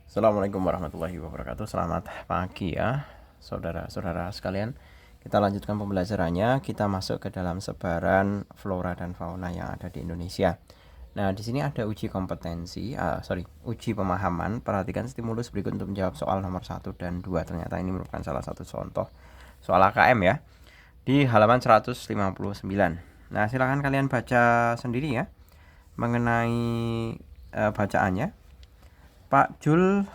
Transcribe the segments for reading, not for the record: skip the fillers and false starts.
Assalamualaikum warahmatullahi wabarakatuh. Selamat pagi ya, saudara-saudara sekalian. Kita lanjutkan pembelajarannya. Kita masuk ke dalam sebaran flora dan fauna yang ada di Indonesia. Nah, di sini ada uji kompetensi, uji pemahaman. Perhatikan stimulus berikut untuk menjawab soal nomor 1 dan 2. Ternyata ini merupakan salah satu contoh soal AKM ya, di halaman 159. Nah, silakan kalian baca sendiri ya mengenai bacaannya. Pak Jul,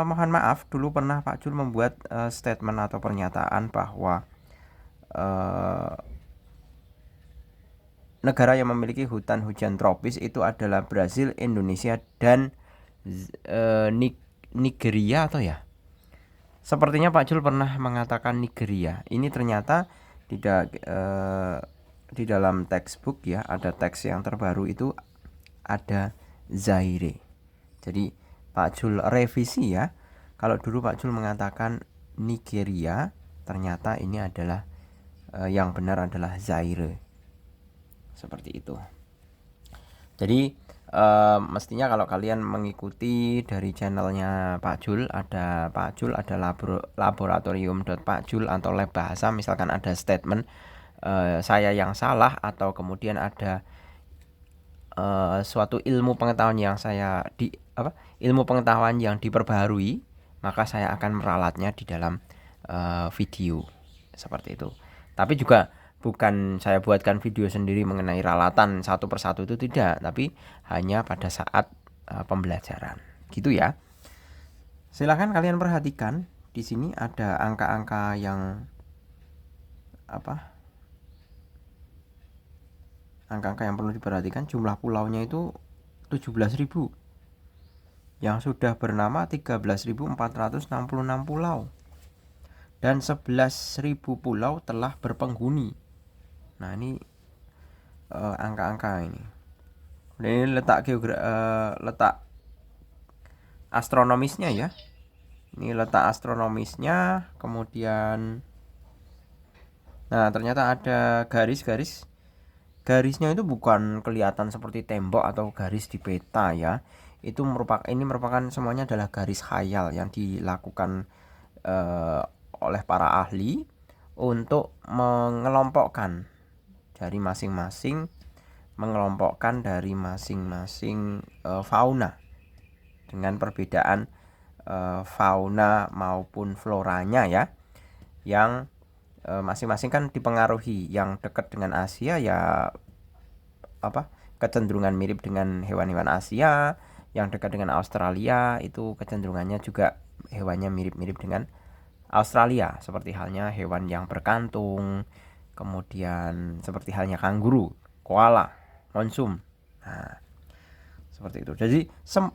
mohon maaf, dulu pernah Pak Jul membuat statement atau pernyataan bahwa negara yang memiliki hutan hujan tropis itu adalah Brasil, Indonesia, dan Nigeria atau ya? Sepertinya Pak Jul pernah mengatakan Nigeria. Ini ternyata tidak di dalam textbook ya, ada teks yang terbaru itu ada Zaire. Jadi Pak Jul revisi ya. Kalau dulu Pak Jul mengatakan Nigeria, ternyata ini adalah yang benar adalah Zaire. Seperti itu. Jadi mestinya kalau kalian mengikuti dari channelnya Pak Jul, ada laboratorium.pakjul atau lab bahasa, misalkan ada statement saya yang salah atau kemudian ada suatu ilmu pengetahuan yang ilmu pengetahuan yang diperbaharui, maka saya akan meralatnya di dalam video seperti itu. Tapi juga bukan saya buatkan video sendiri mengenai ralatan satu persatu, itu tidak, tapi hanya pada saat pembelajaran gitu ya. Silahkan kalian perhatikan di sini ada angka-angka yang angka-angka yang perlu diperhatikan. Jumlah pulaunya itu 17.000. Yang sudah bernama 13.466 pulau. Dan 11.000 pulau telah berpenghuni. Nah, ini angka-angka ini. Ini letak astronomisnya ya. Ini letak astronomisnya, kemudian nah ternyata ada garis-garis. Garisnya itu bukan kelihatan seperti tembok atau garis di peta ya. Ini merupakan semuanya adalah garis khayal yang dilakukan oleh para ahli untuk mengelompokkan dari masing-masing fauna dengan perbedaan fauna maupun floranya ya, yang masing-masing kan dipengaruhi. Yang dekat dengan Asia ya kecenderungan mirip dengan hewan-hewan Asia. Yang dekat dengan Australia itu kecenderungannya juga hewannya mirip-mirip dengan Australia, seperti halnya hewan yang berkantung, kemudian seperti halnya kanguru, koala, monsum. Nah, seperti itu.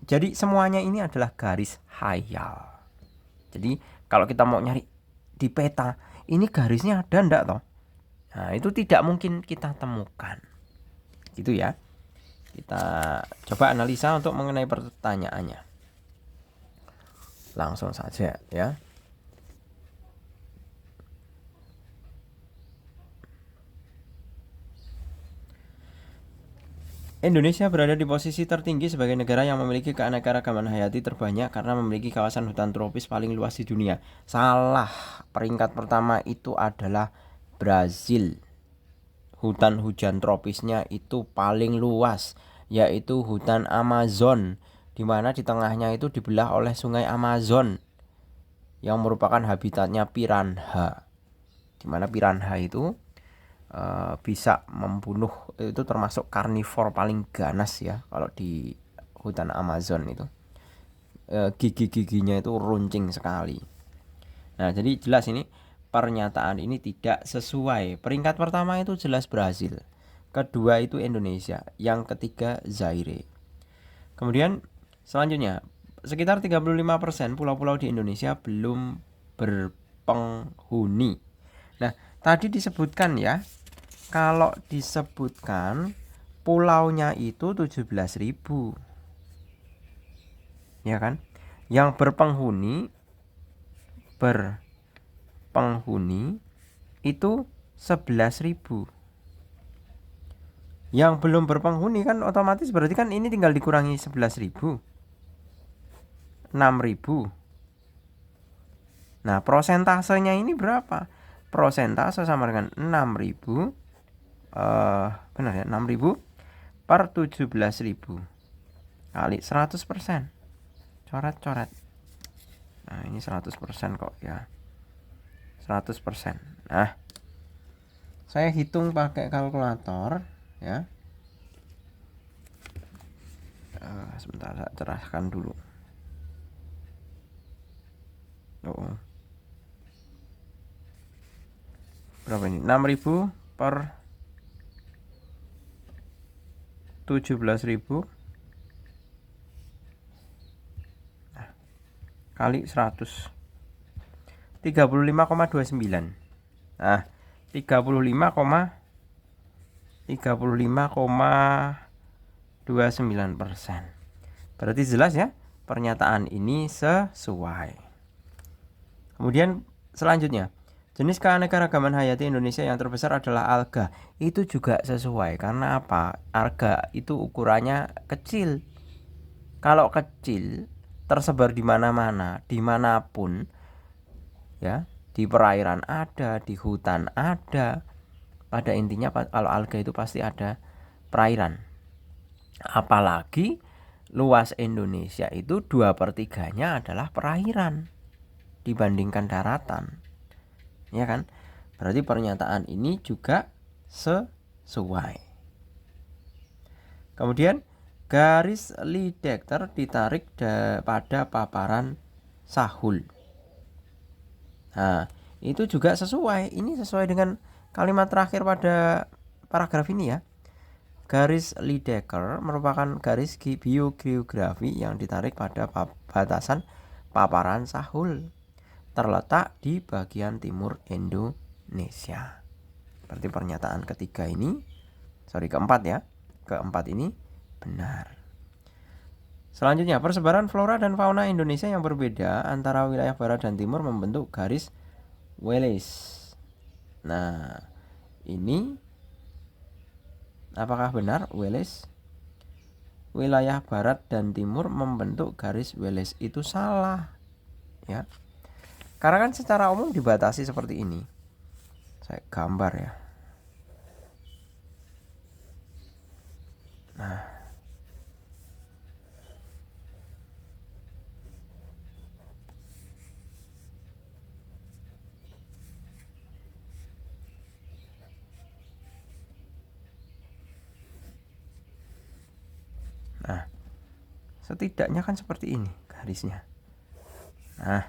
Jadi semuanya ini adalah garis khayal. Jadi kalau kita mau nyari di peta, ini garisnya ada enggak toh? Nah, itu tidak mungkin kita temukan. Gitu ya. Kita coba analisa untuk mengenai pertanyaannya. Langsung saja ya. Indonesia berada di posisi tertinggi sebagai negara yang memiliki keanekaragaman hayati terbanyak karena memiliki kawasan hutan tropis paling luas di dunia. Salah. Peringkat pertama itu adalah Brasil. Hutan hujan tropisnya itu paling luas, yaitu hutan Amazon, di mana di tengahnya itu dibelah oleh sungai Amazon yang merupakan habitatnya piranha. Di mana piranha itu bisa membunuh, itu termasuk karnivor paling ganas ya kalau di hutan Amazon itu. Gigi-giginya itu runcing sekali. Nah, jadi jelas ini pernyataan ini tidak sesuai. Peringkat pertama itu jelas Brasil, kedua itu Indonesia, yang ketiga Zaire. Kemudian selanjutnya, sekitar 35% pulau-pulau di Indonesia belum berpenghuni. Nah, tadi disebutkan ya, kalau disebutkan pulaunya itu 17.000. Ya kan? Yang berpenghuni itu 11.000. Yang belum berpenghuni kan otomatis berarti kan ini tinggal dikurangi 11.000. 6.000. Nah, prosentasenya ini berapa? Prosentase sama dengan 6.000 benar ya, 6.000 per 17.000 kali 100%. Coret-coret. Nah, ini 100% kok ya. 100%. Nah, saya hitung pakai kalkulator ya. Sebentar, saya cerahkan dulu. Berapa ini? 6.000 per 17.000 kali 100. 35,29. Nah, 35,29%. Berarti jelas ya, pernyataan ini sesuai. Kemudian selanjutnya, jenis keanekaragaman hayati Indonesia yang terbesar adalah alga. Itu juga sesuai. Karena apa? Alga itu ukurannya kecil. Kalau kecil, tersebar di mana-mana, dimanapun, ya, di perairan ada, di hutan ada. Pada intinya kalau alga itu pasti ada perairan. Apalagi luas Indonesia itu 2/3-nya adalah perairan dibandingkan daratan, ya kan? Berarti pernyataan ini juga sesuai. Kemudian garis lie detector ditarik pada paparan sahul. Nah, itu juga sesuai. Ini sesuai dengan kalimat terakhir pada paragraf ini ya. Garis lie detector merupakan garis biogeografi yang ditarik pada batasan paparan sahul, terletak di bagian timur Indonesia. Berarti pernyataan keempat ya. Keempat ini benar. Selanjutnya, persebaran flora dan fauna Indonesia yang berbeda antara wilayah barat dan timur membentuk garis Wallace. Nah, ini apakah benar Wallace? Wilayah barat dan timur membentuk garis Wallace itu salah, ya. Karena kan secara umum dibatasi seperti ini. Saya gambar ya. Nah, setidaknya kan seperti ini garisnya. Nah,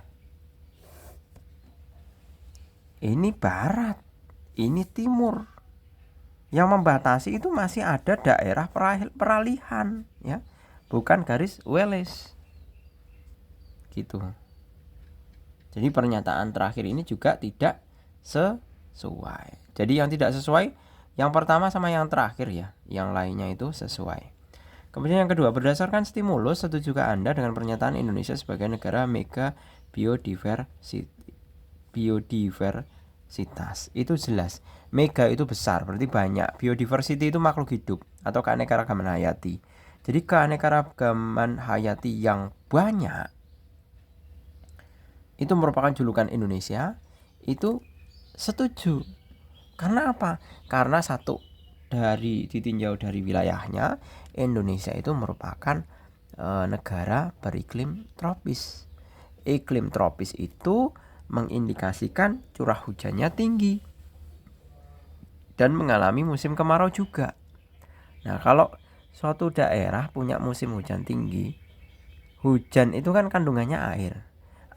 ini barat, ini timur. Yang membatasi itu masih ada daerah peralihan, ya, bukan garis Wallace. Gitu. Jadi pernyataan terakhir ini juga tidak sesuai. Jadi yang tidak sesuai yang pertama sama yang terakhir ya, yang lainnya itu sesuai. Kemudian yang kedua, berdasarkan stimulus, setujukah Anda dengan pernyataan Indonesia sebagai negara mega biodiversitas? Itu jelas. Mega itu besar, berarti banyak. Biodiversity itu makhluk hidup atau keanekaragaman hayati. Jadi keanekaragaman hayati yang banyak itu merupakan julukan Indonesia. Itu setuju. Karena apa? Karena satu, ditinjau dari wilayahnya, Indonesia itu merupakan negara beriklim tropis. Iklim tropis itu mengindikasikan curah hujannya tinggi dan mengalami musim kemarau juga. Nah, kalau suatu daerah punya musim hujan tinggi, hujan itu kan kandungannya air.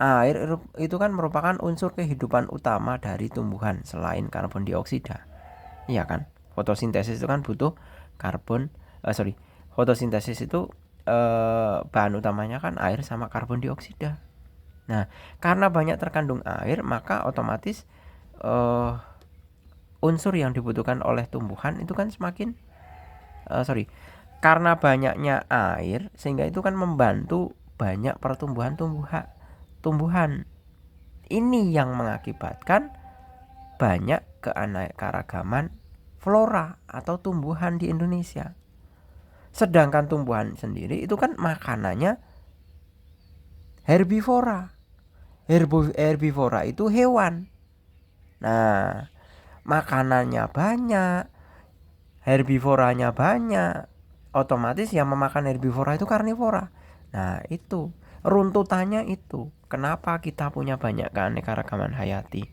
Air itu kan merupakan unsur kehidupan utama dari tumbuhan selain karbon dioksida. Iya kan? Fotosintesis itu kan butuh fotosintesis itu bahan utamanya kan air sama karbon dioksida. Nah, karena banyak terkandung air, maka otomatis unsur yang dibutuhkan oleh tumbuhan itu kan semakin karena banyaknya air, sehingga itu kan membantu banyak pertumbuhan tumbuhan. Ini yang mengakibatkan banyak keanekaragaman flora atau tumbuhan di Indonesia. Sedangkan tumbuhan sendiri itu kan makanannya Herbivora. Herbivora itu hewan. Nah, makanannya banyak, herbivoranya banyak, otomatis yang memakan herbivora itu karnivora. Nah, itu runtutannya itu. Kenapa kita punya banyak keanekaragaman hayati?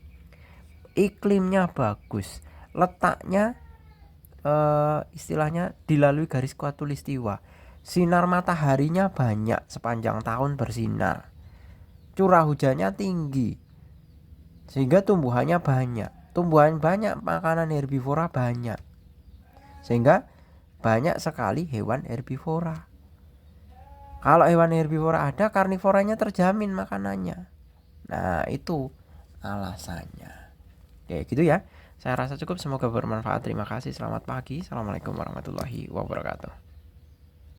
Iklimnya bagus, letaknya istilahnya dilalui garis khatulistiwa. Sinar mataharinya banyak sepanjang tahun bersinar. Curah hujannya tinggi. Sehingga tumbuhannya banyak. Tumbuhan banyak, makanan herbivora banyak. Sehingga banyak sekali hewan herbivora. Kalau hewan herbivora ada, karnivoranya terjamin makanannya. Nah, itu alasannya. Oke, gitu ya. Saya rasa cukup, semoga bermanfaat. Terima kasih. Selamat pagi. Assalamualaikum warahmatullahi wabarakatuh.